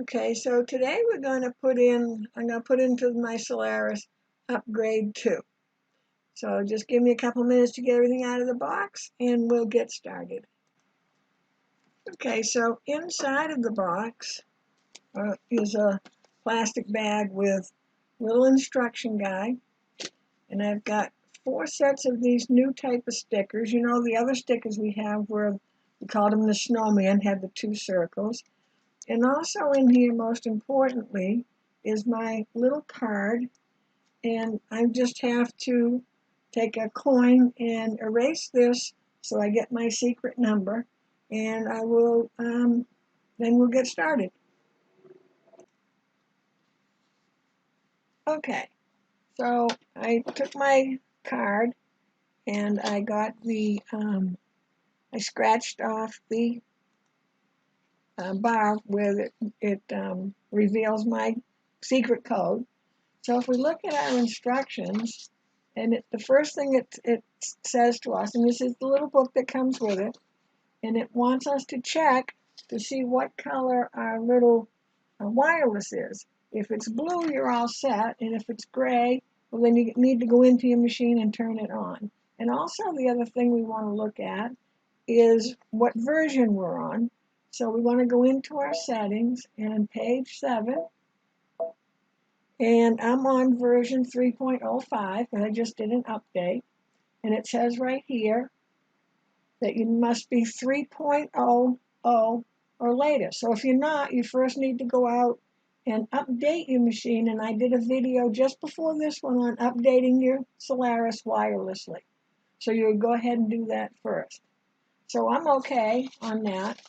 Okay, so today I'm going to put into my Solaris upgrade 2. So just give me a couple minutes to get everything out of the box and we'll get started. Okay, so inside of the box is a plastic bag with a little instruction guide. And I've got 4 sets of these new type of stickers. You know, the other stickers we have were, we called them the snowman, had the 2 circles. And also in here, most importantly, is my little card. And I just have to take a coin and erase this so I get my secret number. And I will, then we'll get started. Okay, so I took my card and I got I scratched off the bar where it reveals my secret code. So if we look at our instructions, and the first thing it says to us, and this is the little book that comes with it, and it wants us to check to see what color our little wireless is. If it's blue, you're all set, and if it's gray, well, then you need to go into your machine and turn it on. And also the other thing we want to look at is what version we're on. So we want to go into our settings and page 7. And I'm on version 3.05 and I just did an update. And it says right here that you must be 3.00 or later. So if you're not, you first need to go out and update your machine. And I did a video just before this one on updating your Solaris wirelessly. So you would go ahead and do that first. So I'm okay on that.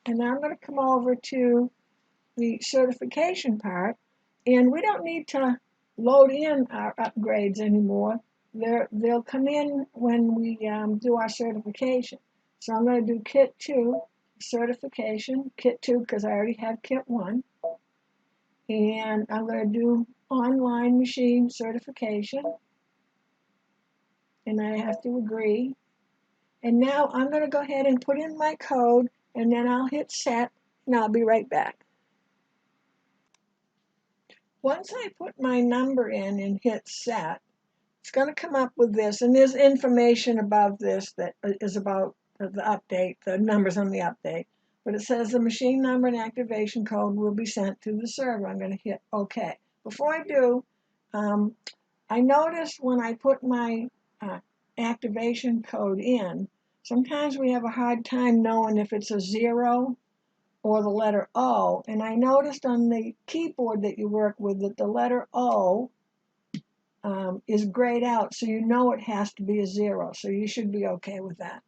And now I'm going to come over to the certification part. And we don't need to load in our upgrades anymore. They'll come in when we do our certification. So I'm going to do Kit 2, certification, Kit 2, because I already have Kit 1. And I'm going to do online machine certification. And I have to agree. And now I'm going to go ahead and put in my code, and then I'll hit set, and I'll be right back. Once I put my number in and hit set, it's going to come up with this, and there's information about this that is about the update, the numbers on the update. But it says the machine number and activation code will be sent to the server. I'm going to hit OK. Before I do, I noticed when I put my activation code in, sometimes we have a hard time knowing if it's a 0 or the letter O. And I noticed on the keyboard that you work with that the letter O is grayed out, so you know it has to be a 0. So you should be okay with that.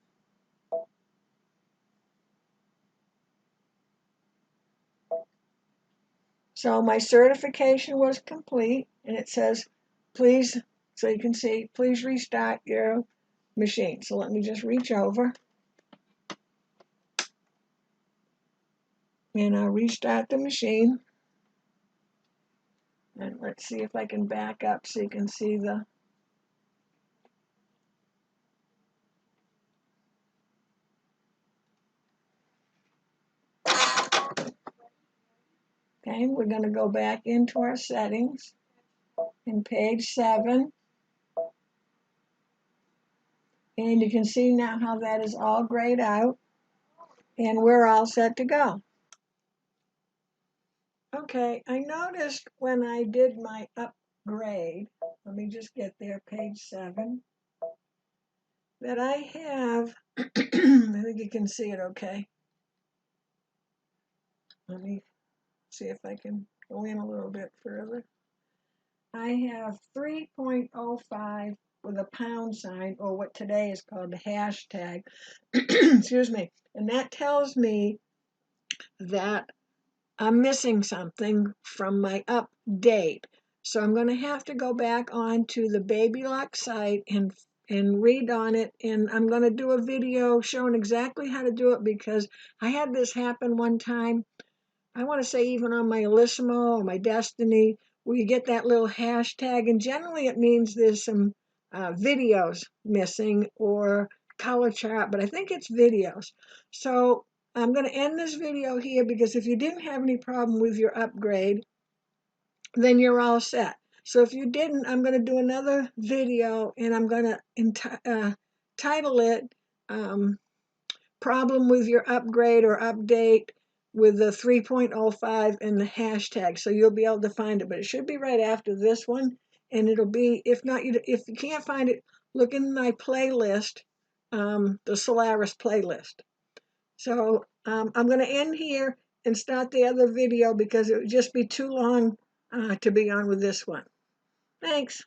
So my certification was complete, and it says, please, so you can see, please restart your machine. So let me just reach over. And I'll restart the machine. And let's see if I can back up so you can see the... Okay, we're going to go back into our settings in page 7. And you can see now how that is all grayed out. And we're all set to go. Okay, I noticed when I did my upgrade, let me just get there, page 7, that I have, I think you can see it okay. Let me see if I can go in a little bit further. I have 3.05 with a pound sign, or what today is called the hashtag, excuse me, and that tells me that I'm missing something from my update. So I'm going to have to go back onto the BabyLock site and read on it, and I'm going to do a video showing exactly how to do it because I had this happen one time. I want to say even on my Elissimo or my Destiny, where you get that little hashtag, and generally it means there's some videos missing or color chart, but I think it's videos. So I'm going to end this video here because if you didn't have any problem with your upgrade, then you're all set. So if you didn't, I'm going to do another video and I'm going to title it Problem with Your Upgrade or Update with the 3.05 and the hashtag. So you'll be able to find it, but it should be right after this one. And it'll be, if not, if you can't find it, look in my playlist, the Solaris playlist. So I'm going to end here and start the other video because it would just be too long to be on with this one. Thanks.